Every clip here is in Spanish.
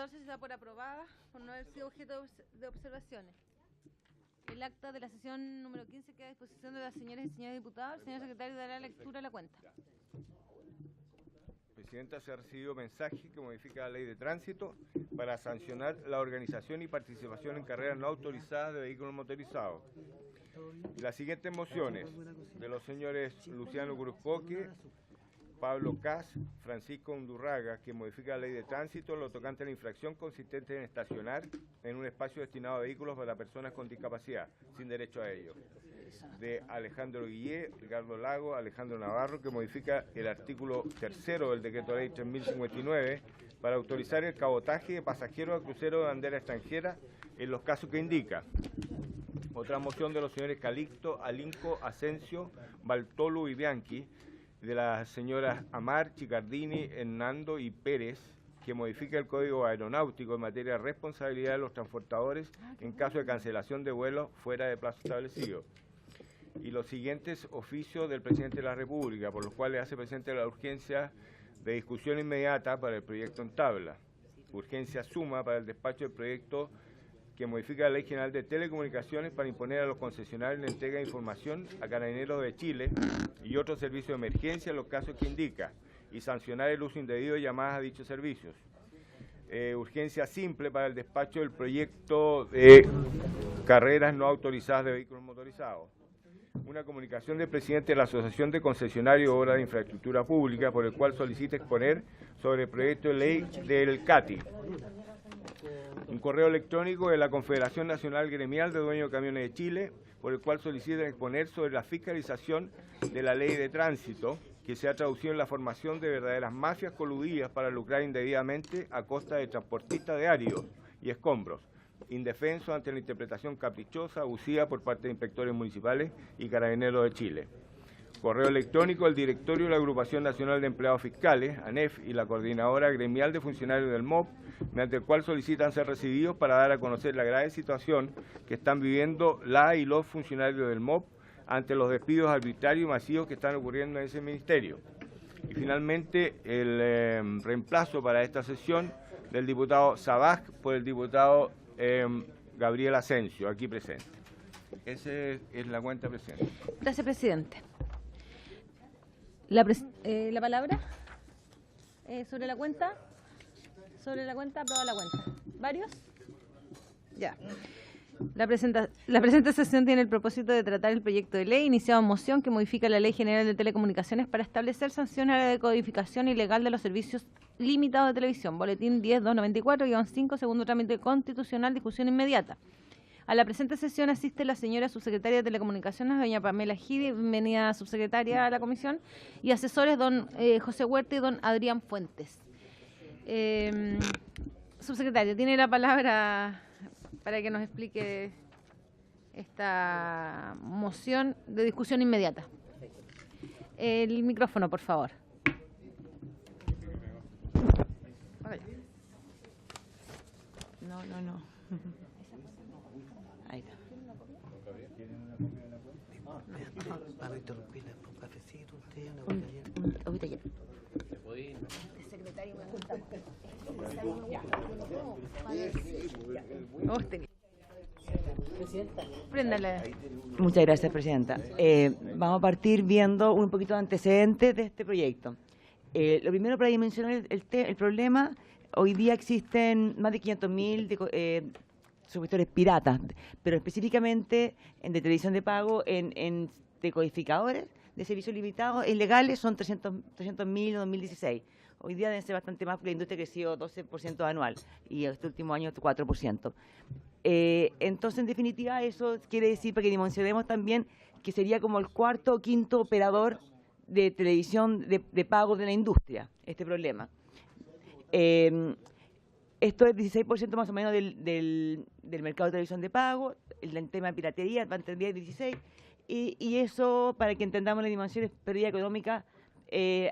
14 se da por aprobada por no haber sido objeto de observaciones. El acta de la sesión número 15 queda a disposición de las señoras y señores diputados. El señor secretario dará lectura a la cuenta. Presidenta, se ha recibido mensaje que modifica la ley de tránsito para sancionar la organización y participación en carreras no autorizadas de vehículos motorizados. Las siguientes mociones de los señores Luciano Cruzcoque, Pablo Cas, Francisco Undurraga, que modifica la ley de tránsito, lo tocante a la infracción consistente en estacionar en un espacio destinado a vehículos para personas con discapacidad, sin derecho a ello. De Alejandro Guillé, Ricardo Lago, Alejandro Navarro, que modifica el artículo 3º del decreto ley 3059 para autorizar el cabotaje de pasajeros a cruceros de bandera extranjera en los casos que indica. Otra moción de los señores Calixto, Alinco, Asensio, Baltolo y Bianchi, de las señoras Amar, Chicardini, Hernando y Pérez, que modifica el Código Aeronáutico en materia de responsabilidad de los transportadores en caso de cancelación de vuelos fuera de plazo establecido. Y los siguientes oficios del Presidente de la República, por los cuales hace presente la urgencia de discusión inmediata para el proyecto en tabla. Urgencia suma para el despacho del proyecto que modifica la Ley General de Telecomunicaciones para imponer a los concesionarios la entrega de información a Carabineros de Chile y otros servicios de emergencia en los casos que indica, y sancionar el uso indebido de llamadas a dichos servicios. Urgencia simple para el despacho del proyecto de carreras no autorizadas de vehículos motorizados. Una comunicación del presidente de la Asociación de Concesionarios de Obras de Infraestructura Pública, por el cual solicita exponer sobre el proyecto de ley del CATI. Un correo electrónico de la Confederación Nacional Gremial de Dueños de Camiones de Chile, por el cual solicita exponer sobre la fiscalización de la ley de tránsito, que se ha traducido en la formación de verdaderas mafias coludidas para lucrar indebidamente a costa de transportistas de áridos y escombros, indefensos ante la interpretación caprichosa, abusiva por parte de inspectores municipales y Carabineros de Chile. Correo electrónico del directorio de la Agrupación Nacional de Empleados Fiscales, ANEF, y la Coordinadora Gremial de Funcionarios del MOP, mediante el cual solicitan ser recibidos para dar a conocer la grave situación que están viviendo la y los funcionarios del MOP ante los despidos arbitrarios y masivos que están ocurriendo en ese ministerio. Y finalmente, el reemplazo para esta sesión del diputado Sabaj por el diputado Gabriel Asensio, aquí presente. Esa es la cuenta presente. Gracias, presidente. La palabra sobre la cuenta. Sobre la cuenta, aprobada la cuenta. ¿Varios? Ya. La presente sesión tiene el propósito de tratar el proyecto de ley iniciado en moción que modifica la Ley General de Telecomunicaciones para establecer sanciones a la decodificación ilegal de los servicios limitados de televisión. Boletín 10.294-5, segundo trámite constitucional, discusión inmediata. A la presente sesión asiste la señora subsecretaria de Telecomunicaciones, doña Pamela Gidi, bienvenida subsecretaria a la comisión, y asesores don José Huerta y don Adrián Fuentes. Subsecretaria, tiene la palabra para que nos explique esta moción de discusión inmediata. El micrófono, por favor. No. Ahí está. Para interrumpirle, un cafecito, Ahorita ya. Muchas gracias, presidenta. Vamos a partir viendo un poquito de antecedentes de este proyecto. Lo primero, para dimensionar el problema, hoy día existen más de 500.000 suscriptores piratas, pero específicamente de televisión de pago en decodificadores de servicios limitados e ilegales son 300.000 en 2016. Hoy día deben ser bastante más porque la industria ha crecido 12% anual y este último año 4%. Entonces, en definitiva, eso quiere decir, para que dimensionemos también, que sería como el cuarto o quinto operador de televisión de pago de la industria, este problema. Esto es 16% más o menos del mercado de televisión de pago, el tema de piratería va entre 10 y 16%, y eso, para que entendamos las dimensiones de pérdida económica,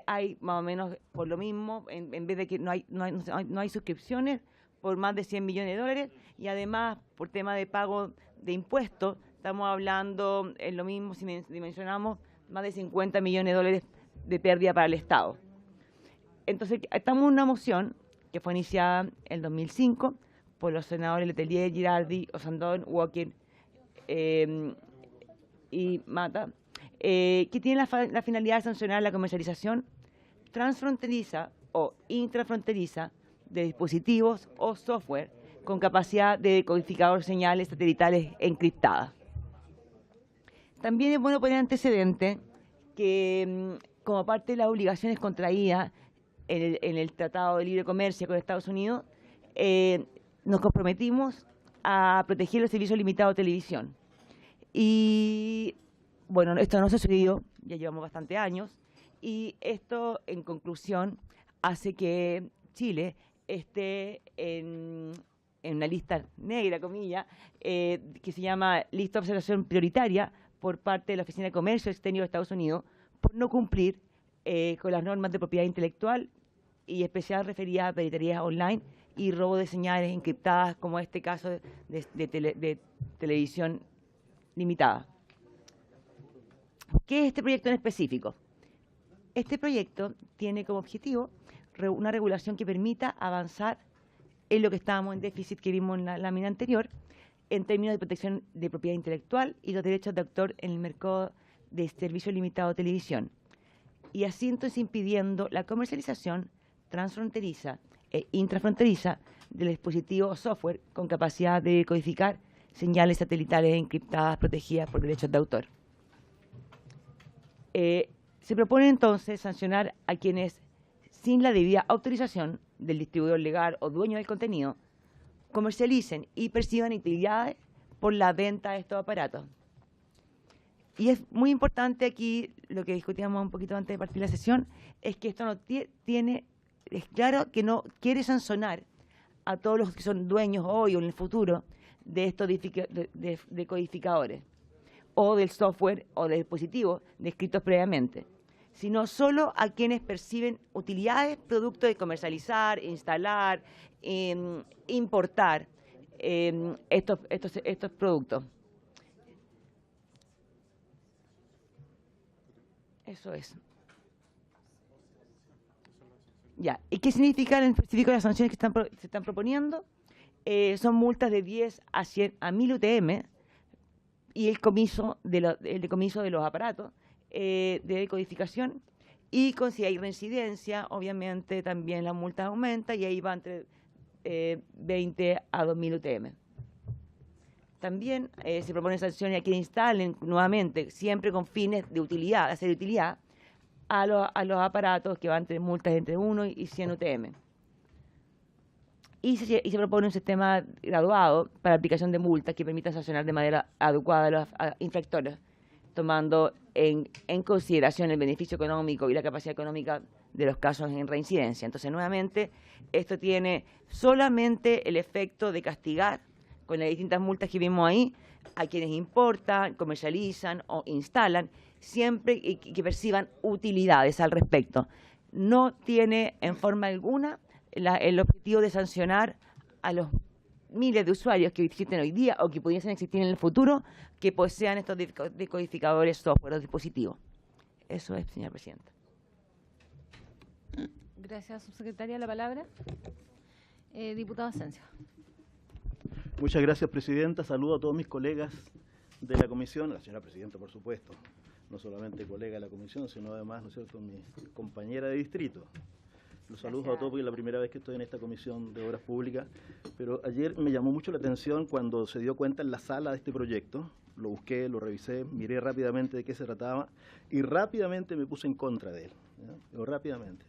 hay más o menos por lo mismo, en vez de que no hay suscripciones por más de 100 millones de dólares, y además por tema de pago de impuestos, estamos hablando en lo mismo si dimensionamos más de 50 millones de dólares de pérdida para el Estado. Entonces, estamos en una moción que fue iniciada en 2005 por los senadores Letelier, Girardi, Osandón, Walker y Mata, que tiene la finalidad de sancionar la comercialización transfronteriza o intrafronteriza de dispositivos o software con capacidad de decodificador de señales satelitales encriptadas. También es bueno poner antecedente que, como parte de las obligaciones contraídas en el Tratado de Libre Comercio con Estados Unidos, nos comprometimos a proteger los servicios limitados de televisión. Y, bueno, esto no ha sucedido, ya llevamos bastantes años, y esto, en conclusión, hace que Chile esté en una lista negra, comillas, que se llama lista de observación prioritaria por parte de la Oficina de Comercio Exterior de Estados Unidos por no cumplir con las normas de propiedad intelectual y especial referidas a piratería online y robo de señales encriptadas, como este caso de televisión limitada. ¿Qué es este proyecto en específico? Este proyecto tiene como objetivo una regulación que permita avanzar en lo que estábamos en déficit que vimos en la lámina anterior, en términos de protección de propiedad intelectual y los derechos de autor en el mercado de servicio limitado de televisión. Y así entonces impidiendo la comercialización transfronteriza e intrafronteriza del dispositivo o software con capacidad de codificar señales satelitales encriptadas protegidas por derechos de autor. Se propone entonces sancionar a quienes, sin la debida autorización del distribuidor legal o dueño del contenido, comercialicen y perciban utilidades por la venta de estos aparatos. Y es muy importante aquí, lo que discutíamos un poquito antes de partir la sesión, es que esto no tiene, es claro que no quiere sancionar a todos los que son dueños hoy o en el futuro de estos decodificadores o del software o del dispositivo descritos previamente, sino solo a quienes perciben utilidades producto de comercializar, instalar, importar estos productos. Eso es. Ya. ¿Y qué significa en específico las sanciones que se están proponiendo? Son multas de 10 a 1000 UTM y el decomiso de los aparatos de decodificación, y si hay reincidencia, obviamente también la multa aumenta y ahí va entre 20 a 2000 UTM. También se proponen sanciones a quienes instalen nuevamente, siempre con fines de utilidad, de hacer utilidad, a los aparatos que van entre multas entre 1 y 100 UTM. Y se propone un sistema graduado para aplicación de multas que permita sancionar de manera adecuada a los infractores, tomando en consideración el beneficio económico y la capacidad económica de los casos en reincidencia. Entonces, nuevamente, esto tiene solamente el efecto de castigar con las distintas multas que vimos ahí a quienes importan, comercializan o instalan, siempre que perciban utilidades al respecto. No tiene en forma alguna el objetivo de sancionar a los miles de usuarios que existen hoy día o que pudiesen existir en el futuro que posean estos decodificadores software o dispositivos. Eso es, señora presidenta. Gracias, subsecretaria. La palabra. Diputado Asensio. Muchas gracias, presidenta. Saludo a todos mis colegas de la comisión, a la señora presidenta, por supuesto, no solamente colega de la comisión, sino además, ¿no es cierto?, mi compañera de distrito. Los saludo a todos porque es la primera vez que estoy en esta comisión de obras públicas, pero ayer me llamó mucho la atención cuando se dio cuenta en la sala de este proyecto. Lo busqué, lo revisé, miré rápidamente de qué se trataba y rápidamente me puse en contra de él, ¿ya? Pero rápidamente.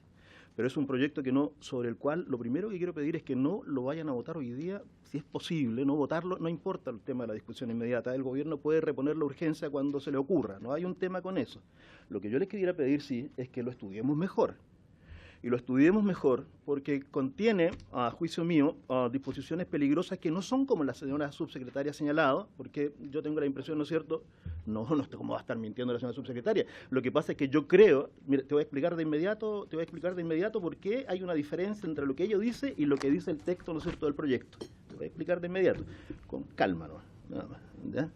Pero es un proyecto sobre el cual lo primero que quiero pedir es que no lo vayan a votar hoy día, si es posible, no votarlo, no importa el tema de la discusión inmediata, el gobierno puede reponer la urgencia cuando se le ocurra, no hay un tema con eso. Lo que yo les quisiera pedir, sí, es que lo estudiemos mejor. Y lo estudiemos mejor porque contiene, a juicio mío, disposiciones peligrosas que no son como la señora subsecretaria ha señalado, porque yo tengo la impresión, ¿no es cierto? No sé cómo va a estar mintiendo la señora subsecretaria. Lo que pasa es que yo creo, mira, te voy a explicar de inmediato por qué hay una diferencia entre lo que ella dice y lo que dice el texto, ¿no es cierto?, del proyecto. Te voy a explicar de inmediato, con calma, ¿no? Nada más, ¿ya?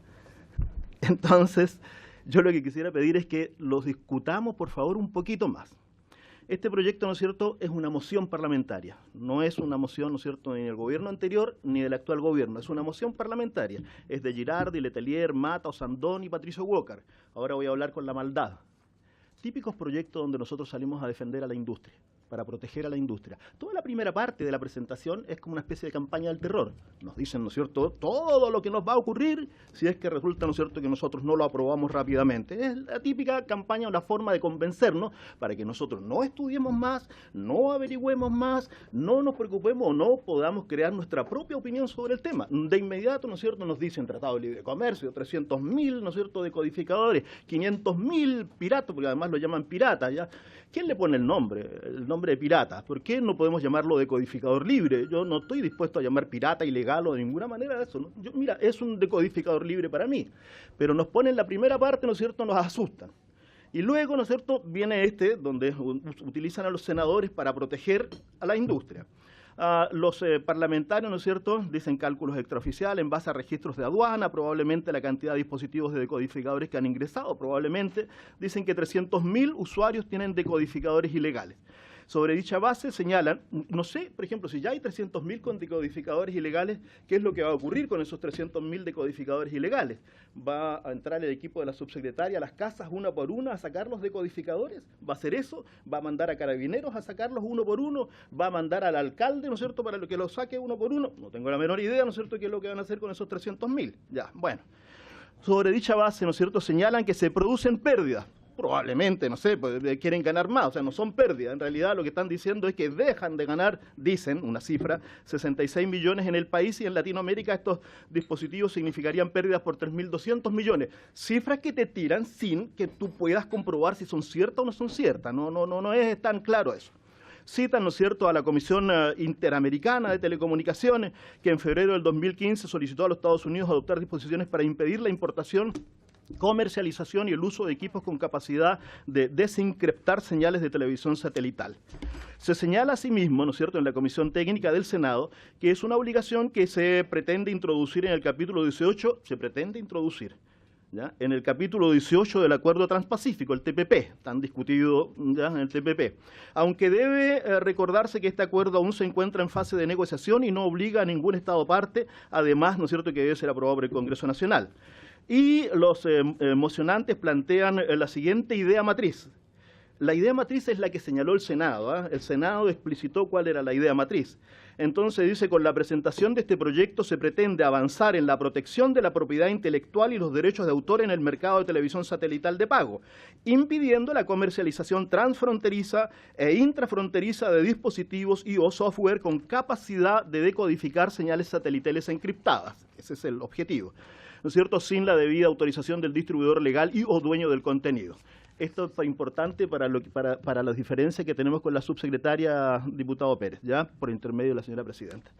Entonces, yo lo que quisiera pedir es que los discutamos, por favor, un poquito más. Este proyecto, ¿no es cierto?, es una moción parlamentaria. No es una moción, ¿no es cierto?, ni del gobierno anterior ni del actual gobierno. Es una moción parlamentaria. Es de Girardi, Letelier, Mata, Osandón y Patricio Walker. Ahora voy a hablar con la maldad. Típicos proyectos donde nosotros salimos a defender a la industria, para proteger a la industria. Toda la primera parte de la presentación es como una especie de campaña del terror. Nos dicen, ¿no es cierto?, todo lo que nos va a ocurrir si es que resulta, ¿no es cierto?, que nosotros no lo aprobamos rápidamente. Es la típica campaña, una forma de convencernos para que nosotros no estudiemos más, no averigüemos más, no nos preocupemos o no podamos crear nuestra propia opinión sobre el tema. De inmediato, ¿no es cierto?, nos dicen Tratado de Libre Comercio, 300.000, ¿no es cierto?, decodificadores, 500.000 piratas, porque además lo llaman piratas, ¿ya? ¿Quién le pone el nombre? El nombre de pirata. ¿Por qué no podemos llamarlo decodificador libre? Yo no estoy dispuesto a llamar pirata ilegal o de ninguna manera eso, ¿no? Mira, es un decodificador libre para mí, pero nos ponen la primera parte, ¿no es cierto?, nos asustan. Y luego, ¿no es cierto?, viene donde utilizan a los senadores para proteger a la industria. Los parlamentarios, ¿no es cierto?, dicen cálculos extraoficiales en base a registros de aduana, probablemente la cantidad de dispositivos de decodificadores que han ingresado, probablemente dicen que 300.000 usuarios tienen decodificadores ilegales. Sobre dicha base señalan, no sé, por ejemplo, si ya hay 300.000 con decodificadores ilegales, ¿qué es lo que va a ocurrir con esos 300.000 decodificadores ilegales? ¿Va a entrar el equipo de la subsecretaria a las casas una por una a sacar los decodificadores? ¿Va a hacer eso? ¿Va a mandar a carabineros a sacarlos uno por uno? ¿Va a mandar al alcalde, ¿no es cierto?, para que los saque uno por uno? No tengo la menor idea, ¿no es cierto?, qué es lo que van a hacer con esos 300.000. Ya, bueno. Sobre dicha base, ¿no es cierto?, señalan que se producen pérdidas. Probablemente, no sé, pues quieren ganar más, o sea, no son pérdidas. En realidad lo que están diciendo es que dejan de ganar, dicen, una cifra, 66 millones en el país y en Latinoamérica estos dispositivos significarían pérdidas por 3.200 millones. Cifras que te tiran sin que tú puedas comprobar si son ciertas o no son ciertas. No es tan claro eso. Citan, ¿no es cierto?, a la Comisión Interamericana de Telecomunicaciones, que en febrero del 2015 solicitó a los Estados Unidos adoptar disposiciones para impedir la importación, comercialización y el uso de equipos con capacidad de desencriptar señales de televisión satelital. Se señala asimismo, ¿no es cierto?, en la Comisión Técnica del Senado, que es una obligación que se pretende introducir en el capítulo 18, ¿ya?, en el capítulo 18 del Acuerdo Transpacífico, el TPP, tan discutido ya en el TPP. Aunque debe recordarse que este acuerdo aún se encuentra en fase de negociación y no obliga a ningún Estado parte, además, ¿no es cierto?, que debe ser aprobado por el Congreso Nacional. Y los mocionantes plantean la siguiente idea matriz. La idea matriz es la que señaló el Senado, ¿eh? El Senado explicitó cuál era la idea matriz. Entonces dice, con la presentación de este proyecto se pretende avanzar en la protección de la propiedad intelectual y los derechos de autor en el mercado de televisión satelital de pago, impidiendo la comercialización transfronteriza e intrafronteriza de dispositivos y o software con capacidad de decodificar señales satelitales encriptadas. Ese es el objetivo, ¿no es cierto?, sin la debida autorización del distribuidor legal y o dueño del contenido. Esto es importante para las diferencias que tenemos con la subsecretaria diputado Pérez, ya por intermedio de la señora presidenta.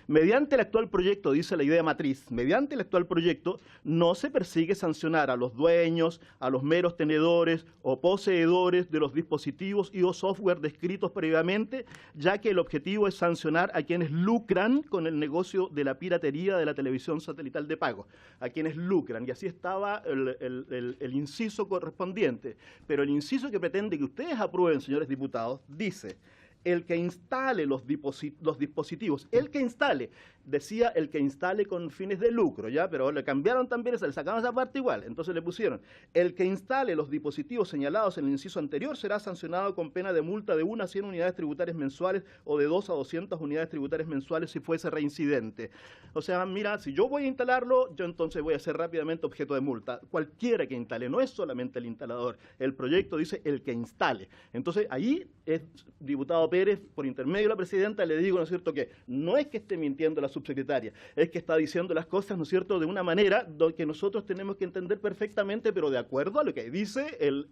Mediante el actual proyecto, dice la idea matriz, mediante el actual proyecto no se persigue sancionar a los dueños, a los meros tenedores o poseedores de los dispositivos y o software descritos previamente, ya que el objetivo es sancionar a quienes lucran con el negocio de la piratería de la televisión satelital de pago, a quienes lucran, y así estaba el inciso correspondiente. Pero el inciso que pretende que ustedes aprueben, señores diputados, dice: el que instale los dispositivos, el que instale, decía el que instale con fines de lucro, ¿ya? Pero le cambiaron también, le sacaron esa parte igual, entonces le pusieron, el que instale los dispositivos señalados en el inciso anterior será sancionado con pena de multa de 1 a 100 unidades tributarias mensuales o de 2 a 200 unidades tributarias mensuales si fuese reincidente. O sea, mira, si yo voy a instalarlo, yo entonces voy a ser rápidamente objeto de multa. Cualquiera que instale, no es solamente el instalador, el proyecto dice el que instale. Entonces, ahí es, diputado Pérez, por intermedio de la presidenta, le digo, ¿no es cierto?, que no es que esté mintiendo la subsecretaria, es que está diciendo las cosas, ¿no es cierto?, de una manera que nosotros tenemos que entender perfectamente, pero de acuerdo a lo que dice el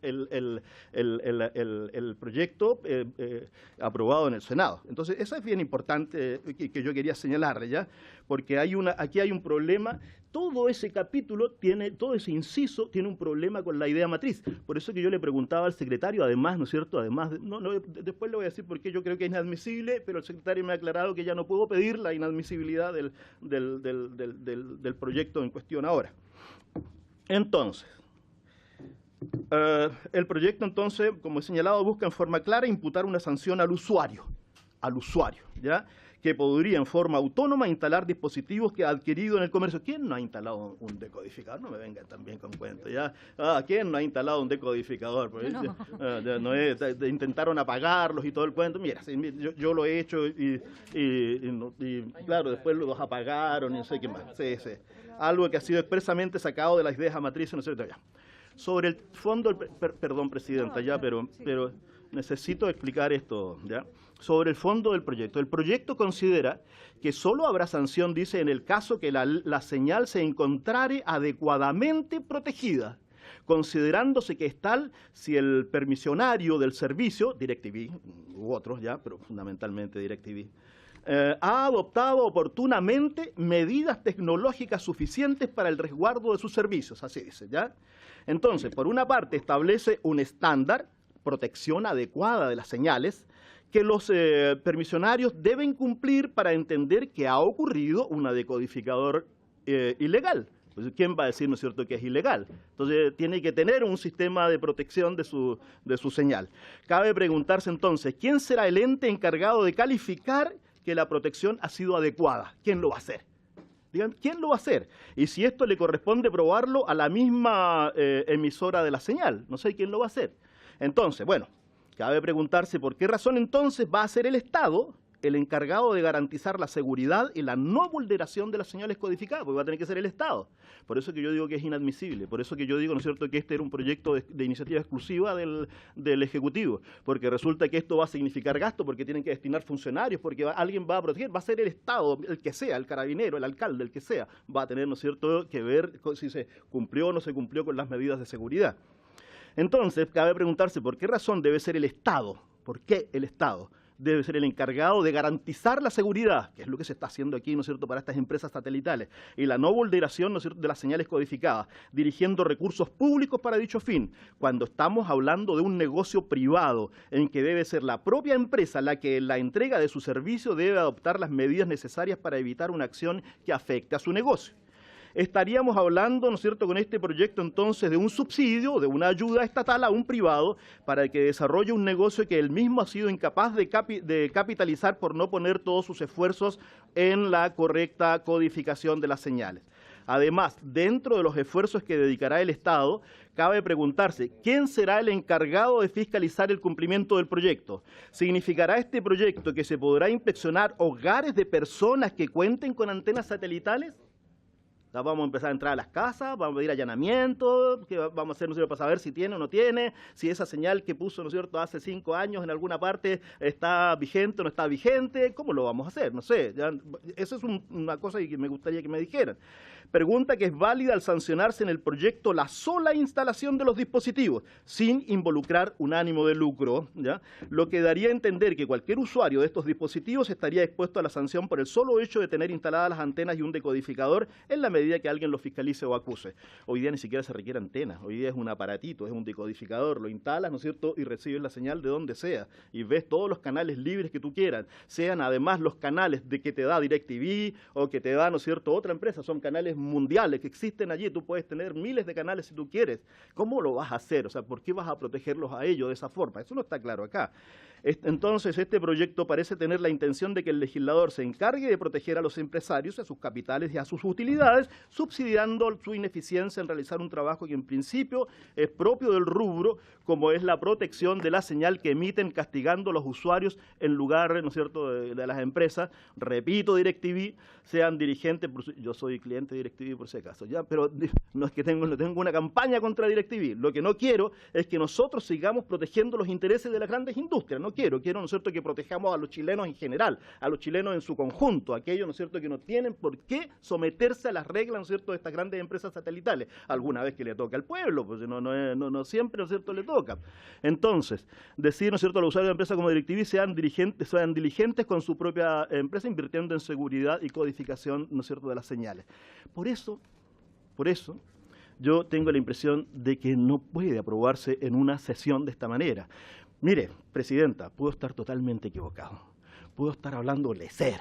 proyecto aprobado en el Senado. Entonces, eso es bien importante que yo quería señalarle, ¿ya? Porque aquí hay un problema. Todo ese capítulo todo ese inciso tiene un problema con la idea matriz. Por eso que yo le preguntaba al secretario, además, ¿no es cierto?, además, después le voy a decir por qué yo creo que es inadmisible, pero el secretario me ha aclarado que ya no puedo pedir la inadmisibilidad del proyecto en cuestión ahora. Entonces, El proyecto, entonces, como he señalado, busca en forma clara imputar una sanción al usuario, ¿ya?, que podría en forma autónoma instalar dispositivos que ha adquirido en el comercio. ¿Quién no ha instalado un decodificador? No me vengan también con cuentos, ¿ya? ¿Quién no ha instalado un decodificador? Pues, intentaron apagarlos y todo el cuento. Mira, yo lo he hecho y claro, después los apagaron y no sé qué más. Sí. Algo que ha sido expresamente sacado de las ideas matrices, ¿no es cierto? Ya. Sobre el fondo, perdón, Presidenta, ya, pero necesito explicar esto, ¿ya? Sobre el fondo del proyecto. El proyecto considera que solo habrá sanción, dice, en el caso que la señal se encontrare adecuadamente protegida, considerándose que es tal si el permisionario del servicio, DirecTV u otros ya, pero fundamentalmente DirecTV, ha adoptado oportunamente medidas tecnológicas suficientes para el resguardo de sus servicios, así dice, ¿ya? Entonces, por una parte, establece un estándar, protección adecuada de las señales, que los permisionarios deben cumplir para entender que ha ocurrido un decodificador ilegal. Pues, ¿quién va a decir, no es cierto, que es ilegal? Entonces, tiene que tener un sistema de protección de su señal. Cabe preguntarse, entonces, ¿quién será el ente encargado de calificar que la protección ha sido adecuada? ¿Quién lo va a hacer? Digan, ¿quién lo va a hacer? Y si esto le corresponde probarlo a la misma emisora de la señal, no sé quién lo va a hacer. Entonces, bueno, cabe preguntarse por qué razón entonces va a ser el Estado el encargado de garantizar la seguridad y la no vulneración de las señales codificadas, porque va a tener que ser el Estado. Por eso que yo digo que es inadmisible, por eso que yo digo, ¿no es cierto?, que este era un proyecto de iniciativa exclusiva del Ejecutivo, porque resulta que esto va a significar gasto, porque tienen que destinar funcionarios, porque alguien va a proteger, va a ser el Estado, el que sea, el carabinero, el alcalde, el que sea, va a tener, ¿no es cierto?, que ver si se cumplió o no se cumplió con las medidas de seguridad. Entonces, cabe preguntarse por qué razón debe ser el Estado, por qué el Estado debe ser el encargado de garantizar la seguridad, que es lo que se está haciendo aquí, ¿no es cierto?, para estas empresas satelitales, y la no vulneración, ¿no es cierto?, de las señales codificadas, dirigiendo recursos públicos para dicho fin, cuando estamos hablando de un negocio privado, en que debe ser la propia empresa la que en la entrega de su servicio debe adoptar las medidas necesarias para evitar una acción que afecte a su negocio. Estaríamos hablando, ¿no es cierto?, con este proyecto entonces de un subsidio, de una ayuda estatal a un privado para que desarrolle un negocio que él mismo ha sido incapaz de capitalizar por no poner todos sus esfuerzos en la correcta codificación de las señales. Además, dentro de los esfuerzos que dedicará el Estado, cabe preguntarse, ¿quién será el encargado de fiscalizar el cumplimiento del proyecto? ¿Significará este proyecto que se podrá inspeccionar hogares de personas que cuenten con antenas satelitales? Vamos a empezar a entrar a las casas, vamos a pedir allanamientos, que vamos a hacer, ¿no es cierto?, para saber si tiene o no tiene, si esa señal que puso, ¿no es cierto?, hace 5 años en alguna parte está vigente o no está vigente. ¿Cómo lo vamos a hacer? No sé. Esa es una cosa que me gustaría que me dijeran. Pregunta que es válida al sancionarse en el proyecto la sola instalación de los dispositivos, sin involucrar un ánimo de lucro, ¿ya?, lo que daría a entender que cualquier usuario de estos dispositivos estaría expuesto a la sanción por el solo hecho de tener instaladas las antenas y un decodificador en la medida que alguien lo fiscalice o acuse. Hoy día ni siquiera se requiere antenas, hoy día es un aparatito, es un decodificador, lo instalas, ¿no es cierto?, y recibes la señal de donde sea, y ves todos los canales libres que tú quieras, sean además los canales de que te da DirecTV o que te da, ¿no es cierto?, otra empresa, son canales mundiales que existen allí, tú puedes tener miles de canales si tú quieres. ¿Cómo lo vas a hacer? O sea, ¿por qué vas a protegerlos a ellos de esa forma? Eso no está claro acá. Entonces, este proyecto parece tener la intención de que el legislador se encargue de proteger a los empresarios, a sus capitales y a sus utilidades, subsidiando su ineficiencia en realizar un trabajo que en principio es propio del rubro, como es la protección de la señal que emiten, castigando a los usuarios en lugar, ¿no es cierto?, de las empresas. Repito, DirecTV, sean dirigentes, yo soy cliente de DirecTV por si acaso, ya, pero no es que tengo una campaña contra DirecTV. Lo que no quiero es que nosotros sigamos protegiendo los intereses de las grandes industrias. No quiero, ¿no es cierto?, que protejamos a los chilenos en general, a los chilenos en su conjunto, aquellos, ¿no es cierto?, que no tienen por qué someterse a las reglas, ¿no es cierto?, de estas grandes empresas satelitales. Alguna vez que le toca al pueblo, pues no siempre, ¿no es cierto?, le toca. Entonces, decir, ¿no es cierto?, a los usuarios de empresas como DirecTV sean diligentes con su propia empresa, invirtiendo en seguridad y codificación, ¿no es cierto?, de las señales. Por eso, yo tengo la impresión de que no puede aprobarse en una sesión de esta manera. Mire, Presidenta, puedo estar totalmente equivocado, puedo estar hablando lecer,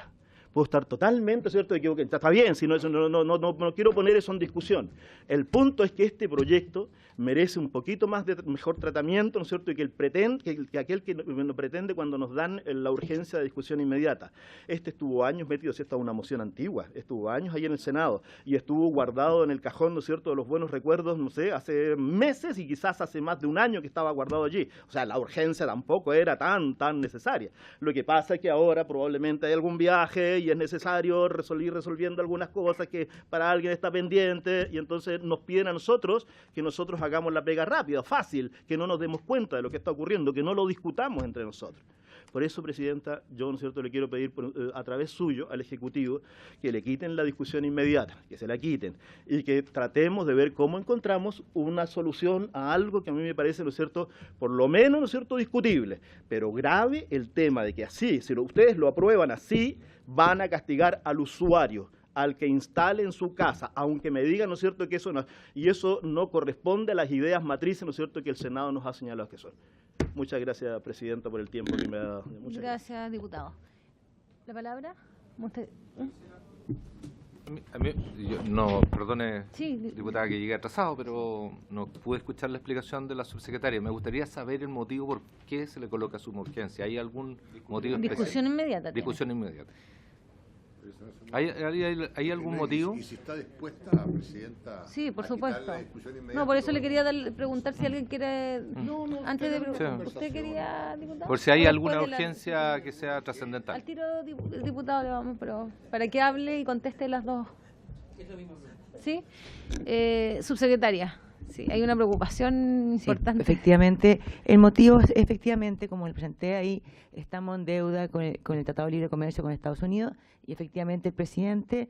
Puedo estar totalmente, ¿cierto?, equivocado. Está bien, si no, eso no quiero poner eso en discusión. El punto es que este proyecto merece un poquito más de mejor tratamiento, ¿no es cierto?, y que aquel que lo pretende cuando nos dan la urgencia de discusión inmediata. Este estuvo años metido, esta es una moción antigua, estuvo años ahí en el Senado y estuvo guardado en el cajón, ¿no es cierto?, de los buenos recuerdos, no sé, hace meses y quizás hace más de un año que estaba guardado allí. O sea, la urgencia tampoco era tan necesaria. Lo que pasa es que ahora probablemente hay algún viaje y es necesario ir resolviendo algunas cosas que para alguien está pendiente y entonces nos piden a nosotros que nosotros hagamos la pega rápida, fácil, que no nos demos cuenta de lo que está ocurriendo, que no lo discutamos entre nosotros. Por eso, Presidenta, yo, ¿no es cierto?, le quiero pedir a través suyo al Ejecutivo que le quiten la discusión inmediata, que se la quiten, y que tratemos de ver cómo encontramos una solución a algo que a mí me parece, ¿no es cierto?, por lo menos, ¿no es cierto?, discutible, pero grave el tema de que así, si ustedes lo aprueban así, van a castigar al usuario, al que instale en su casa, aunque me digan, ¿no es cierto?, que eso no, y eso no corresponde a las ideas matrices, ¿no es cierto?, que el Senado nos ha señalado que son. Muchas gracias, Presidenta, por el tiempo que me ha dado. Muchas gracias, diputado. ¿La palabra? ¿Usted? Perdone, sí, diputada, que llegué atrasado, pero no pude escuchar la explicación de la subsecretaria. Me gustaría saber el motivo por qué se le coloca suma urgencia. ¿Hay algún motivo especial? Discusión inmediata. Discusión inmediata. ¿Hay algún motivo? ¿Y si está dispuesta la Presidenta sí, por a supuesto. quitar la discusión inmediata? No, por eso le quería preguntar si alguien quiere... antes de Sí. ¿Usted quería, diputado? Por si hay No, alguna después de urgencia que sea trascendental. Al tiro, diputado, le vamos, pero para que hable y conteste las dos. ¿Sí? Subsecretaria, sí, hay una preocupación Sí, importante. efectivamente, el motivo es, efectivamente, como le presenté ahí, estamos en deuda con el Tratado de Libre Comercio con Estados Unidos y efectivamente el presidente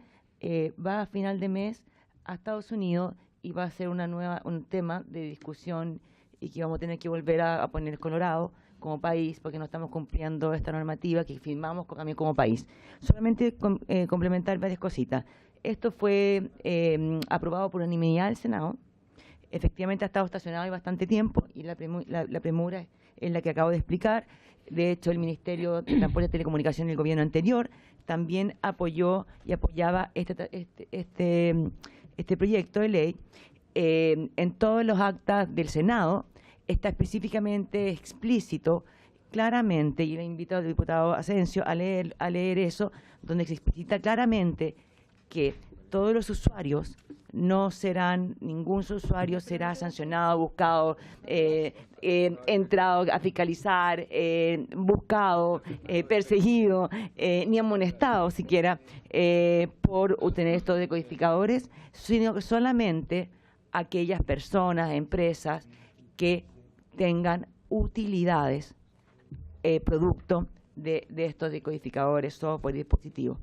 va a final de mes a Estados Unidos y va a ser un tema de discusión y que vamos a tener que volver a poner Colorado como país porque no estamos cumpliendo esta normativa que firmamos también como país. Solamente complementar varias cositas. Esto fue aprobado por unanimidad del Senado. Efectivamente ha estado estacionado hay bastante tiempo y la premura es la que acabo de explicar. De hecho, el Ministerio de Transporte y Telecomunicaciones del gobierno anterior también apoyó y apoyaba este proyecto de ley. En todos los actas del Senado está específicamente explícito, claramente, y le invito al diputado Asensio a leer eso, donde se explicita claramente que todos los usuarios ningún usuario será sancionado, buscado, entrado a fiscalizar, buscado, perseguido, ni amonestado siquiera por obtener estos decodificadores, sino que solamente aquellas personas, empresas que tengan utilidades producto de estos decodificadores, software y dispositivos.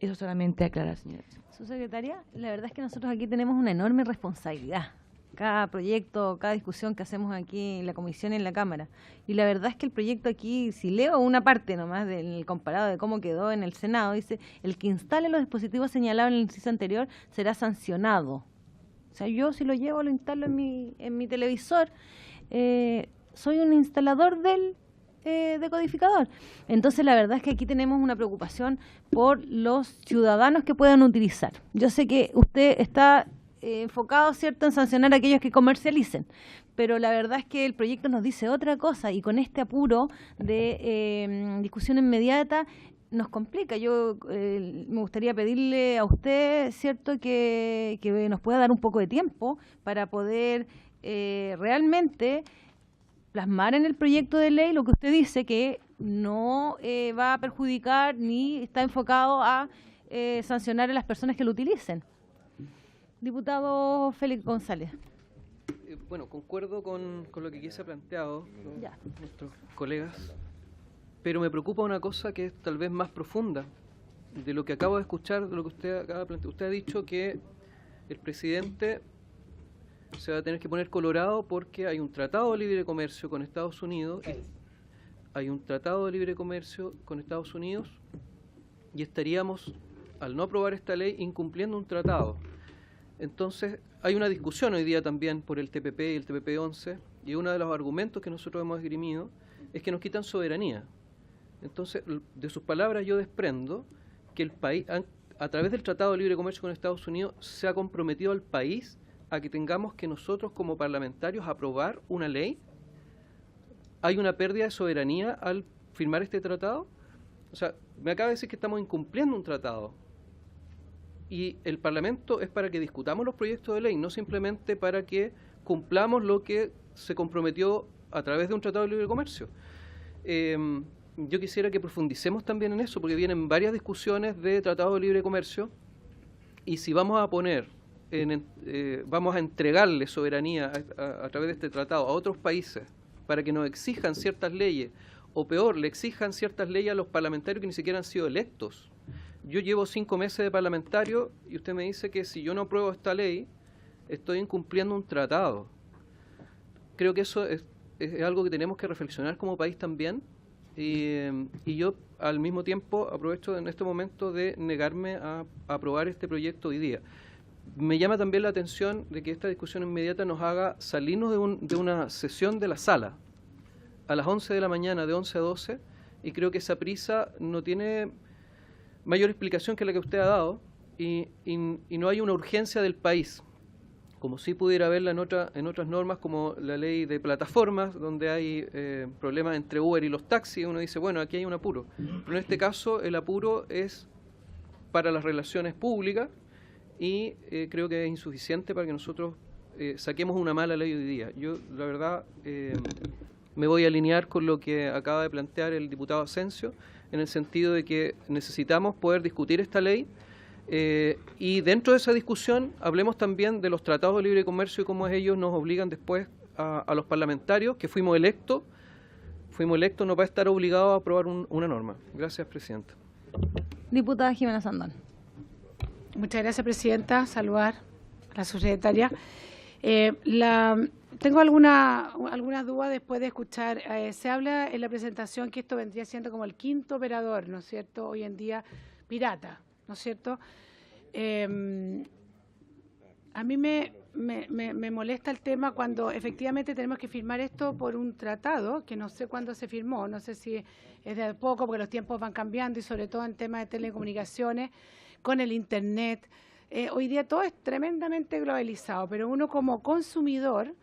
Eso solamente aclarar, señora. Subsecretaria, la verdad es que nosotros aquí tenemos una enorme responsabilidad. Cada proyecto, cada discusión que hacemos aquí en la comisión y en la Cámara. Y la verdad es que el proyecto aquí, si leo una parte nomás del comparado de cómo quedó en el Senado, dice, el que instale los dispositivos señalados en el inciso anterior será sancionado. O sea, yo si lo llevo, lo instalo en mi televisor, soy un instalador del decodificador. Entonces la verdad es que aquí tenemos una preocupación por los ciudadanos que puedan utilizar. Yo sé que usted está enfocado, ¿cierto?, en sancionar a aquellos que comercialicen, pero la verdad es que el proyecto nos dice otra cosa y con este apuro de discusión inmediata nos complica. Yo me gustaría pedirle a usted, ¿cierto?, que nos pueda dar un poco de tiempo para poder realmente plasmar en el proyecto de ley lo que usted dice, que no va a perjudicar ni está enfocado a sancionar a las personas que lo utilicen. Diputado Félix González. Bueno, concuerdo con lo que aquí se ha planteado nuestros colegas, pero me preocupa una cosa que es tal vez más profunda de lo que acabo de escuchar, de lo que usted acaba de plantear. Usted ha dicho que el presidente se va a tener que poner colorado porque hay un tratado de libre comercio con Estados Unidos, y estaríamos, al no aprobar esta ley, incumpliendo un tratado. Entonces, hay una discusión hoy día también por el TPP y el TPP-11, y uno de los argumentos que nosotros hemos esgrimido es que nos quitan soberanía. Entonces, de sus palabras yo desprendo que el país, a través del Tratado de Libre Comercio con Estados Unidos, se ha comprometido al país a que tengamos que nosotros como parlamentarios aprobar una ley. ¿Hay una pérdida de soberanía al firmar este tratado? O sea, me acaba de decir que estamos incumpliendo un tratado. Y el Parlamento es para que discutamos los proyectos de ley, no simplemente para que cumplamos lo que se comprometió a través de un tratado de libre comercio. Yo quisiera que profundicemos también en eso, porque vienen varias discusiones de tratado de libre comercio, y si vamos a poner, vamos a entregarle soberanía a través de este tratado a otros países para que nos exijan ciertas leyes, o peor, le exijan ciertas leyes a los parlamentarios que ni siquiera han sido electos. Yo llevo 5 meses de parlamentario y usted me dice que si yo no apruebo esta ley, estoy incumpliendo un tratado. Creo que eso es algo que tenemos que reflexionar como país también, y yo al mismo tiempo aprovecho en este momento de negarme a aprobar este proyecto hoy día. Me llama también la atención de que esta discusión inmediata nos haga salirnos de una sesión de la sala a las 11 de la mañana, de 11 a 12, y creo que esa prisa no tiene mayor explicación que la que usted ha dado, y no hay una urgencia del país, como sí pudiera haberla en otras normas, como la ley de plataformas, donde hay problemas entre Uber y los taxis. Uno dice, bueno, aquí hay un apuro. Pero en este caso el apuro es para las relaciones públicas, y creo que es insuficiente para que nosotros saquemos una mala ley hoy día. Yo, la verdad, me voy a alinear con lo que acaba de plantear el diputado Asensio, en el sentido de que necesitamos poder discutir esta ley, y dentro de esa discusión hablemos también de los tratados de libre comercio y cómo ellos nos obligan después a los parlamentarios que fuimos electos no para estar obligados a aprobar una norma. Gracias, Presidenta. Diputada Jimena Sandón. Muchas gracias, Presidenta. Saludar a la subsecretaria. Tengo algunas dudas después de escuchar. Se habla en la presentación que esto vendría siendo como el 5º operador, ¿no es cierto?, hoy en día pirata, ¿no es cierto? A mí me molesta el tema cuando efectivamente tenemos que firmar esto por un tratado, que no sé cuándo se firmó, no sé si es de poco, porque los tiempos van cambiando, y sobre todo en temas de telecomunicaciones, con el Internet. Hoy día todo es tremendamente globalizado, pero uno como consumidor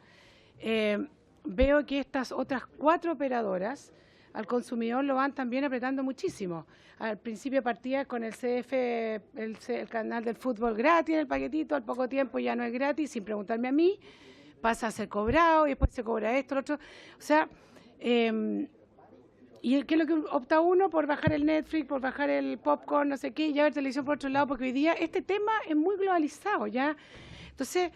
veo que estas otras 4 operadoras al consumidor lo van también apretando muchísimo. Al principio partía con el CF, el canal del fútbol gratis, el paquetito, al poco tiempo ya no es gratis, sin preguntarme a mí, pasa a ser cobrado y después se cobra esto, lo otro. O sea, ¿y qué es lo que opta uno? Por bajar el Netflix, por bajar el popcorn, no sé qué, y ya ver televisión por otro lado, porque hoy día este tema es muy globalizado, ¿ya? Entonces,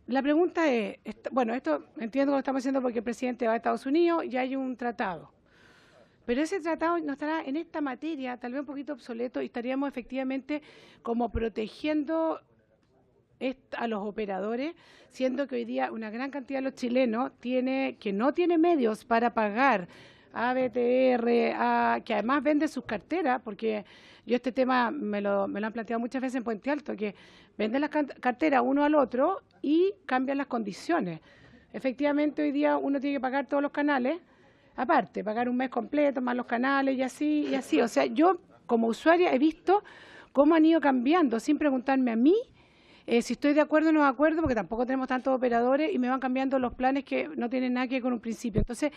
la pregunta es, bueno, esto entiendo que lo estamos haciendo porque el presidente va a Estados Unidos y hay un tratado. Pero ese tratado no estará en esta materia, tal vez un poquito obsoleto, y estaríamos efectivamente como protegiendo a los operadores, siendo que hoy día una gran cantidad de los chilenos que no tiene medios para pagar a BTR, que además vende sus carteras, porque yo este tema me lo han planteado muchas veces en Puente Alto, que venden las carteras uno al otro y cambian las condiciones. Efectivamente, hoy día uno tiene que pagar todos los canales, aparte, pagar un mes completo, más los canales y así, y así. O sea, yo como usuaria he visto cómo han ido cambiando, sin preguntarme a mí si estoy de acuerdo o no de acuerdo, porque tampoco tenemos tantos operadores y me van cambiando los planes que no tienen nada que ver con un principio. Entonces,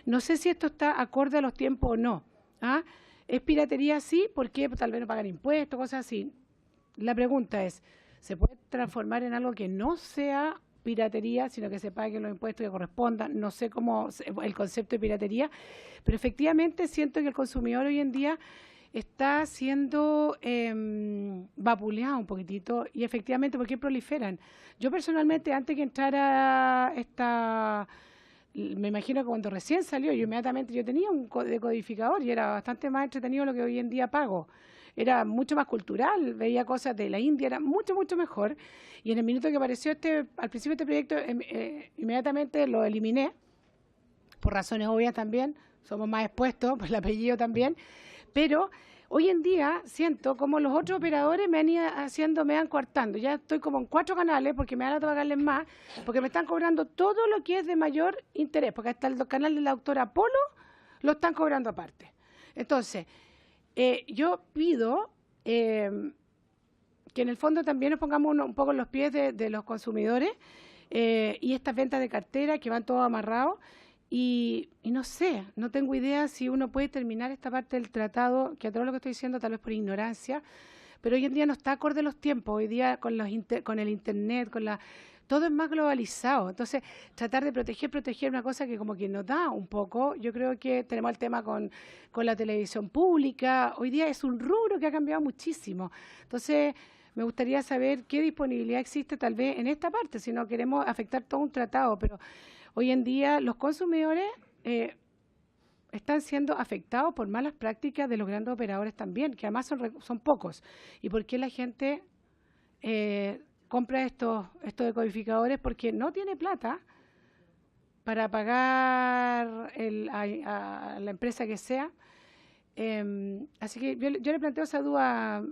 no sé si esto está acorde a los tiempos o no. ¿Ah? ¿Es piratería? Sí, ¿por qué? Pues tal vez no pagan impuestos, cosas así. La pregunta es, ¿se puede transformar en algo que no sea piratería, sino que se paguen los impuestos que correspondan? No sé cómo el concepto de piratería, pero efectivamente siento que el consumidor hoy en día está siendo vapuleado un poquitito, y efectivamente, ¿por qué proliferan? Yo personalmente, antes que entrara me imagino que cuando recién salió, yo tenía un decodificador y era bastante más entretenido lo que hoy en día pago. Era mucho más cultural, veía cosas de la India, era mucho, mucho mejor. Y en el minuto que apareció al principio este proyecto, inmediatamente lo eliminé, por razones obvias también, somos más expuestos, por el apellido también. Pero hoy en día siento como los otros operadores me van coartando. Ya estoy como en 4 canales porque me van a pagarles más, porque me están cobrando todo lo que es de mayor interés, porque hasta el canal de la doctora Polo lo están cobrando aparte. Entonces, yo pido que en el fondo también nos pongamos un poco en los pies de los consumidores y estas ventas de cartera que van todos amarrados. Y no sé, no tengo idea si uno puede terminar esta parte del tratado, que a todo lo que estoy diciendo tal vez por ignorancia, pero hoy en día no está acorde a los tiempos. Hoy día con el Internet, todo es más globalizado. Entonces, tratar de proteger una cosa que como que nos da un poco. Yo creo que tenemos el tema con la televisión pública. Hoy día es un rubro que ha cambiado muchísimo. Entonces, me gustaría saber qué disponibilidad existe tal vez en esta parte, si no queremos afectar todo un tratado. Pero hoy en día los consumidores están siendo afectados por malas prácticas de los grandes operadores también, que además son pocos. ¿Y por qué la gente compra estos decodificadores? Porque no tiene plata para pagar a la empresa que sea. Así que yo le planteo esa duda,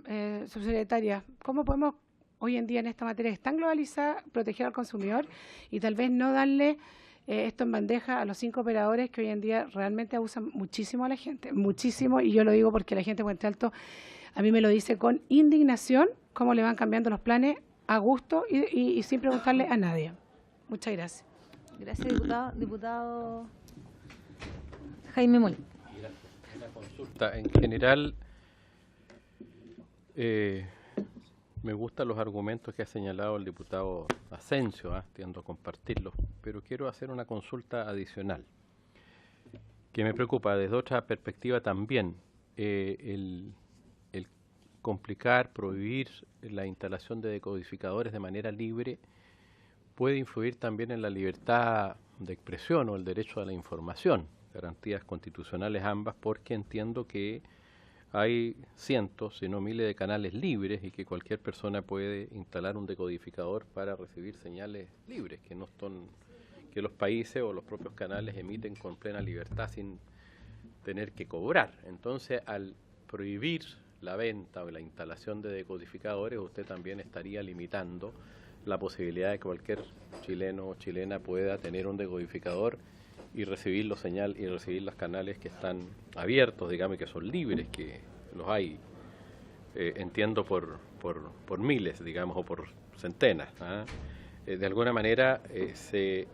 subsecretaria. ¿Cómo podemos hoy en día en esta materia que es tan globalizada proteger al consumidor y tal vez no darle esto en bandeja a los 5 operadores que hoy en día realmente abusan muchísimo a la gente? Muchísimo, y yo lo digo porque la gente de Puente Alto a mí me lo dice con indignación, cómo le van cambiando los planes a gusto y sin preguntarle a nadie. Muchas gracias. Gracias, diputado. Diputado Jaime Molina. En general, me gustan los argumentos que ha señalado el diputado Asensio, tiendo a compartirlos, pero quiero hacer una consulta adicional, que me preocupa desde otra perspectiva también. El complicar, prohibir la instalación de decodificadores de manera libre puede influir también en la libertad de expresión o el derecho a la información, garantías constitucionales ambas, porque entiendo que hay cientos, si no miles de canales libres y que cualquier persona puede instalar un decodificador para recibir señales libres, que no son, que los países o los propios canales emiten con plena libertad sin tener que cobrar. Entonces, al prohibir la venta o la instalación de decodificadores, usted también estaría limitando la posibilidad de que cualquier chileno o chilena pueda tener un decodificador y recibir los recibir los canales que están abiertos, digamos, y que son libres, que los hay, entiendo, por miles, digamos, o por centenas. De alguna manera se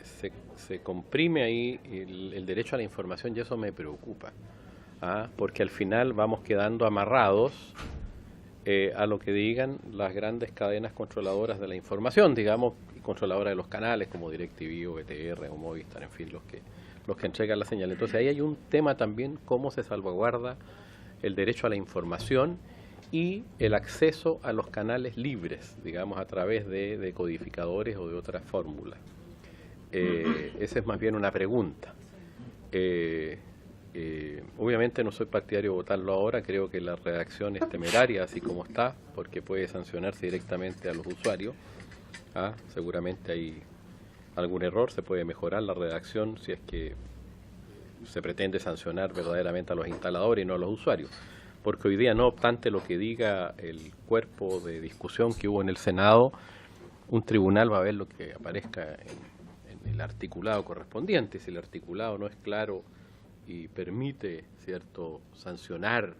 comprime ahí el derecho a la información y eso me preocupa, porque al final vamos quedando amarrados a lo que digan las grandes cadenas controladoras de la información, digamos, y controladoras de los canales como DirecTV o ETR o Movistar, en fin, los que entregan la señal. Entonces ahí hay un tema también, cómo se salvaguarda el derecho a la información y el acceso a los canales libres, digamos, a través de decodificadores o de otras fórmulas. Esa es más bien una pregunta. Obviamente no soy partidario de votarlo ahora, creo que la redacción es temeraria así como está, porque puede sancionarse directamente a los usuarios. Seguramente hay algún error, se puede mejorar la redacción si es que se pretende sancionar verdaderamente a los instaladores y no a los usuarios. Porque hoy día, no obstante lo que diga el cuerpo de discusión que hubo en el Senado, un tribunal va a ver lo que aparezca en el articulado correspondiente. Si el articulado no es claro y permite, ¿cierto?, sancionar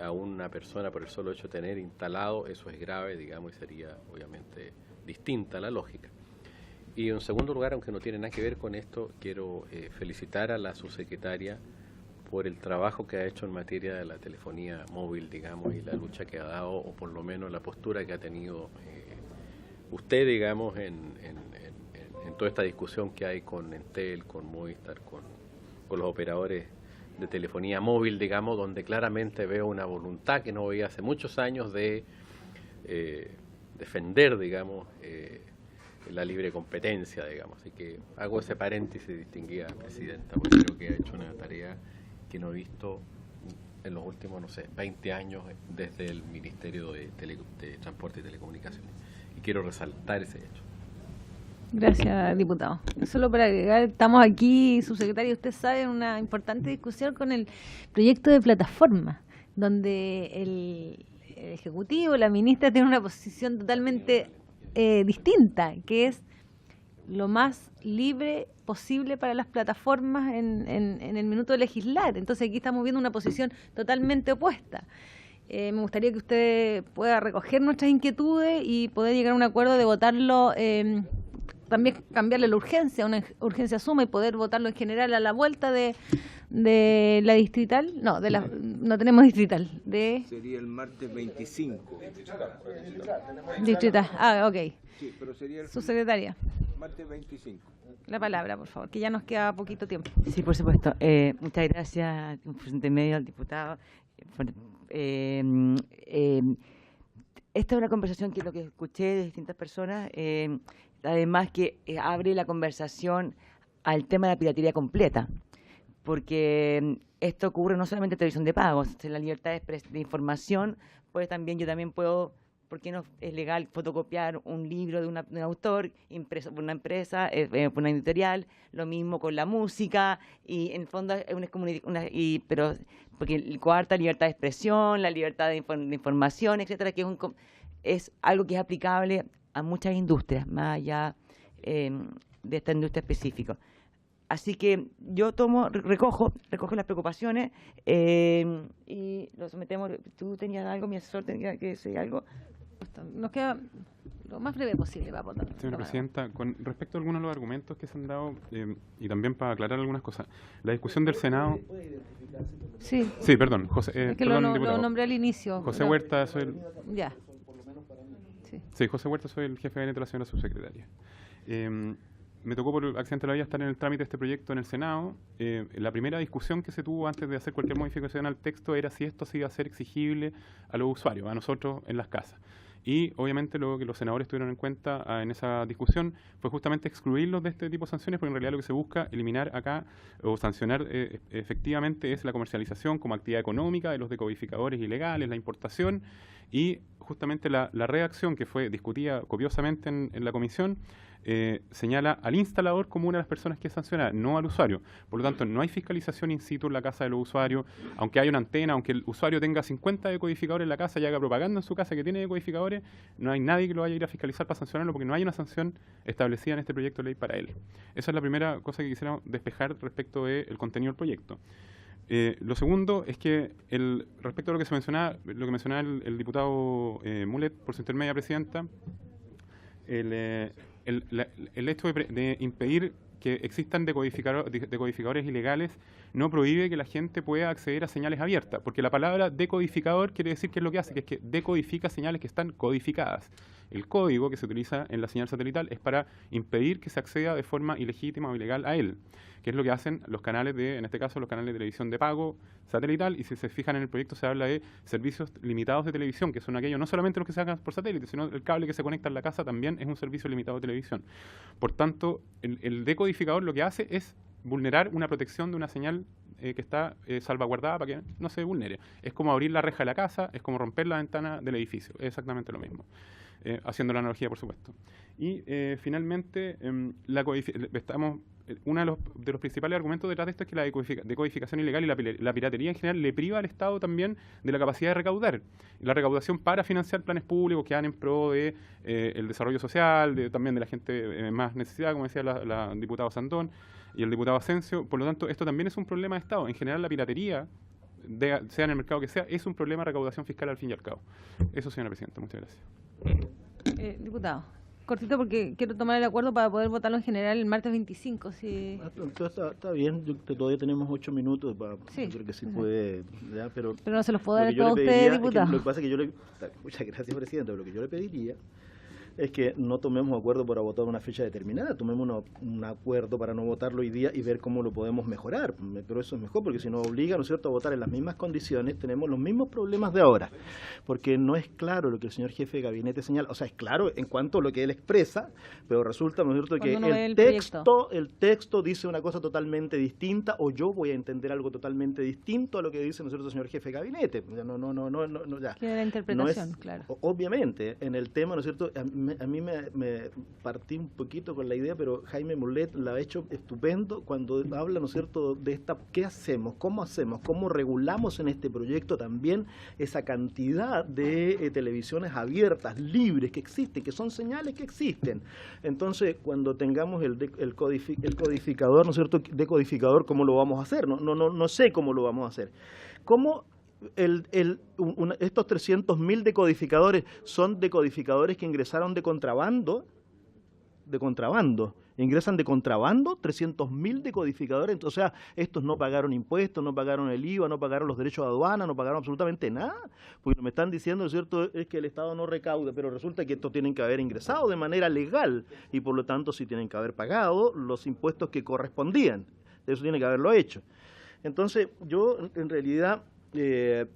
a una persona por el solo hecho de tener instalado, eso es grave, digamos, y sería obviamente distinta la lógica. Y en segundo lugar, aunque no tiene nada que ver con esto, quiero felicitar a la subsecretaria por el trabajo que ha hecho en materia de la telefonía móvil, digamos, y la lucha que ha dado, o por lo menos la postura que ha tenido usted, digamos, en toda esta discusión que hay con Entel, con Movistar, con los operadores de telefonía móvil, digamos, donde claramente veo una voluntad que no veía hace muchos años de defender, digamos, la libre competencia, digamos. Así que hago ese paréntesis, distinguida presidenta, porque creo que ha hecho una tarea que no he visto en los últimos, no sé, 20 años desde el Ministerio de Transporte y Telecomunicaciones. Y quiero resaltar ese hecho. Gracias, diputado. Solo para agregar, estamos aquí, subsecretario, usted sabe, en una importante discusión con el proyecto de plataforma, donde el Ejecutivo, la ministra, tiene una posición totalmente distinta, que es lo más libre posible para las plataformas en el minuto de legislar. Entonces aquí estamos viendo una posición totalmente opuesta. Me gustaría que usted pueda recoger nuestras inquietudes y poder llegar a un acuerdo de votarlo, también cambiarle la urgencia, una urgencia suma, y poder votarlo en general a la vuelta de la distrital. No, no tenemos distrital. Sería el martes 25. Distrital. Ah, ok. Sí, pero sería el Subsecretaria. martes 25. La palabra, por favor, que ya nos queda poquito tiempo. Sí, por supuesto. Muchas gracias, presidente medio, al diputado. Esta es una conversación que lo que escuché de distintas personas, además que abre la conversación al tema de la piratería completa, porque esto ocurre no solamente en televisión de pago, la libertad de información, pues también yo también puedo, ¿por qué no es legal fotocopiar un libro de un autor impreso por una empresa, por una editorial? Lo mismo con la música, y en el fondo es pero porque coarta libertad de expresión, la libertad de información, etcétera, que es algo que es aplicable a muchas industrias, más allá de esta industria específica. Así que yo recojo las preocupaciones y lo sometemos. ¿Tú tenías algo? ¿Mi asesor tenía que decir algo? Nos queda lo más breve posible para votar. Señora Presidenta, con respecto a algunos de los argumentos que se han dado, y también para aclarar algunas cosas, la discusión del Senado... Sí. Sí, perdón. José, es que perdón, lo nombré al inicio. José Huerta, soy el... Ya. Sí, José Huerta, soy el jefe de gabinete de la señora subsecretaria. Me tocó por accidente de la vida estar en el trámite de este proyecto en el Senado. La primera discusión que se tuvo antes de hacer cualquier modificación al texto era si esto se iba a ser exigible a los usuarios, a nosotros en las casas. Y obviamente lo que los senadores tuvieron en cuenta en esa discusión fue justamente excluirlos de este tipo de sanciones, porque en realidad lo que se busca eliminar acá o sancionar efectivamente es la comercialización como actividad económica de los decodificadores ilegales, la importación, y justamente la redacción que fue discutida copiosamente en la comisión señala al instalador como una de las personas que es sancionada, no al usuario. Por lo tanto, no hay fiscalización in situ en la casa de los usuarios, aunque haya una antena, aunque el usuario tenga 50 decodificadores en la casa y haga propaganda en su casa que tiene decodificadores, no hay nadie que lo vaya a ir a fiscalizar para sancionarlo, porque no hay una sanción establecida en este proyecto de ley para él. Esa es la primera cosa que quisiéramos despejar respecto del contenido del proyecto. Lo segundo es que respecto a lo que mencionaba el diputado Mulet, por su intermedia presidenta, el hecho de impedir que existan decodificadores ilegales no prohíbe que la gente pueda acceder a señales abiertas, porque la palabra decodificador quiere decir que es lo que hace, que es que decodifica señales que están codificadas. El código que se utiliza en la señal satelital es para impedir que se acceda de forma ilegítima o ilegal a él, que es lo que hacen los canales en este caso los canales de televisión de pago satelital, y si se fijan en el proyecto se habla de servicios limitados de televisión, que son aquellos no solamente los que se hagan por satélite, sino el cable que se conecta en la casa también es un servicio limitado de televisión. Por tanto, el decodificador lo que hace es vulnerar una protección de una señal que está salvaguardada para que no se vulnere. Es como abrir la reja de la casa, es como romper la ventana del edificio, es exactamente lo mismo. Haciendo la analogía, por supuesto. Y finalmente, uno de los principales argumentos detrás de esto es que la decodificación ilegal y la piratería en general le priva al Estado también de la capacidad de recaudar. La recaudación para financiar planes públicos que van en pro de el desarrollo social, también de la gente más necesitada, como decía la diputada Sandón y el diputado Asensio. Por lo tanto, esto también es un problema de Estado. En general, la piratería, sea en el mercado que sea, es un problema de recaudación fiscal al fin y al cabo. Eso, señora Presidenta. Muchas gracias. Diputado, cortito porque quiero tomar el acuerdo para poder votarlo en general el martes 25. Si... Está bien, todavía tenemos 8 minutos para sí, creo que sí puede, ya, pero no se los puedo dar a todos ustedes, diputado. Lo que pasa es que muchas gracias, Presidenta, lo que yo le pediría es que no tomemos acuerdo para votar una fecha determinada, tomemos un acuerdo para no votarlo hoy día y ver cómo lo podemos mejorar, pero eso es mejor, porque si nos obliga, ¿no es cierto?, a votar en las mismas condiciones, tenemos los mismos problemas de ahora, porque no es claro lo que el señor jefe de gabinete señala, o sea, es claro en cuanto a lo que él expresa, pero resulta, ¿no es cierto?, que el texto dice una cosa totalmente distinta, o yo voy a entender algo totalmente distinto a lo que dice, ¿no es cierto?, el señor jefe de gabinete. Ya. Queda la interpretación, claro. Obviamente, en el tema, ¿no es cierto?, a mí me partí un poquito con la idea, pero Jaime Mulet la ha hecho estupendo cuando habla, ¿no es cierto?, de qué hacemos, cómo regulamos en este proyecto también esa cantidad de televisiones abiertas, libres, que existen, que son señales que existen. Entonces, cuando tengamos el codificador, ¿no es cierto?, decodificador, ¿cómo lo vamos a hacer? No sé cómo lo vamos a hacer. ¿Cómo estos 300.000 decodificadores son decodificadores que ingresaron de contrabando? Ingresan de contrabando 300.000 decodificadores. O sea, estos no pagaron impuestos, no pagaron el IVA, no pagaron los derechos de aduana, no pagaron absolutamente nada. Porque me están diciendo, ¿no es cierto?, es que el Estado no recauda, pero resulta que estos tienen que haber ingresado de manera legal y por lo tanto sí tienen que haber pagado los impuestos que correspondían. Eso tiene que haberlo hecho. Entonces, yo en realidad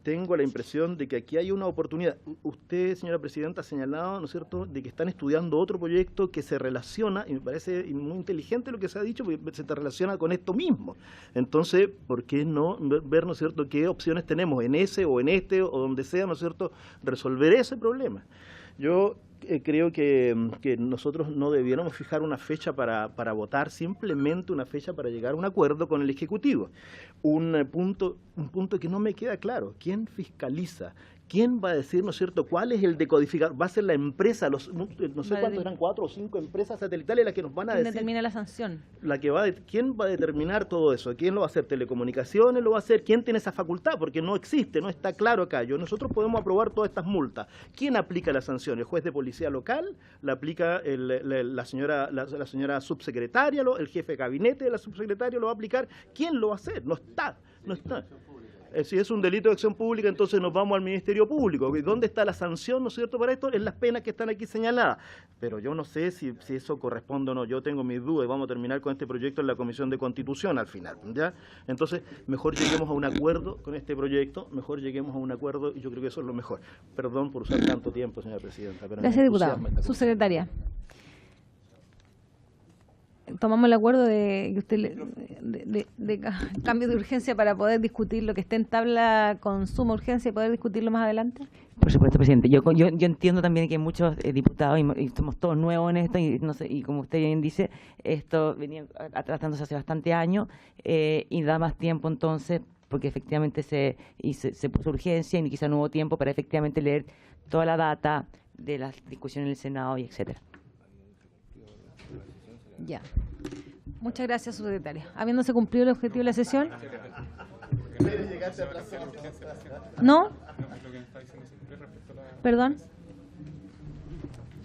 tengo la impresión de que aquí hay una oportunidad. Usted, señora presidenta, ha señalado, ¿no es cierto?, de que están estudiando otro proyecto que se relaciona, y me parece muy inteligente lo que se ha dicho, porque se te relaciona con esto mismo. Entonces, ¿por qué no ver, ¿no es cierto?, qué opciones tenemos en ese o en este o donde sea, ¿no es cierto?, resolver ese problema? Yo creo que nosotros no debiéramos fijar una fecha para votar, simplemente una fecha para llegar a un acuerdo con el Ejecutivo. Un punto que no me queda claro: ¿quién fiscaliza? ¿Quién va a decir, ¿no es cierto?, cuál es el decodificador? ¿Va a ser la empresa, no sé cuántos eran, 4 o 5 empresas satelitales las que nos van a decir? ¿Quién determina la sanción? ¿Quién va a determinar todo eso? ¿Quién lo va a hacer? ¿Telecomunicaciones lo va a hacer? ¿Quién tiene esa facultad? Porque no existe, no está claro acá. Nosotros podemos aprobar todas estas multas. ¿Quién aplica la sanción? ¿El juez de policía local? ¿La aplica la señora subsecretaria? ¿El jefe de gabinete de la subsecretaria lo va a aplicar? ¿Quién lo va a hacer? No está. Si es un delito de acción pública, entonces nos vamos al Ministerio Público. ¿Dónde está la sanción, no es cierto, para esto? En las penas que están aquí señaladas. Pero yo no sé si eso corresponde o no. Yo tengo mis dudas y vamos a terminar con este proyecto en la Comisión de Constitución al final, ¿ya? Entonces, mejor lleguemos a un acuerdo con este proyecto, y yo creo que eso es lo mejor. Perdón por usar tanto tiempo, señora presidenta. Pero gracias, diputado. Subsecretaria. Tomamos el acuerdo de que usted de cambio de urgencia para poder discutir lo que esté en tabla con suma urgencia y poder discutirlo más adelante. Por supuesto, presidente. Yo entiendo también que hay muchos diputados y somos todos nuevos en esto y no sé, y como usted bien dice, esto venía tratándose hace bastante años y da más tiempo entonces, porque efectivamente se puso urgencia y quizá no hubo tiempo para efectivamente leer toda la data de las discusiones en el Senado y etcétera. Ya. Muchas gracias, subsecretaria. Habiéndose cumplido el objetivo de la sesión. ¿No? Perdón.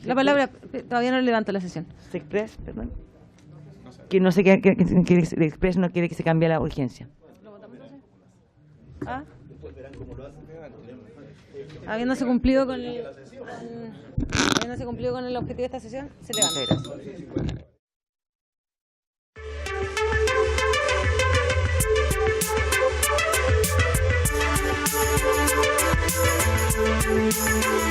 La palabra todavía no levanto la sesión. ¿Express? Perdón. Que no sé que el Express no quiere que se cambie la urgencia. ¿Ah? Habiéndose cumplido con el objetivo de esta sesión, se levanta. Thank you.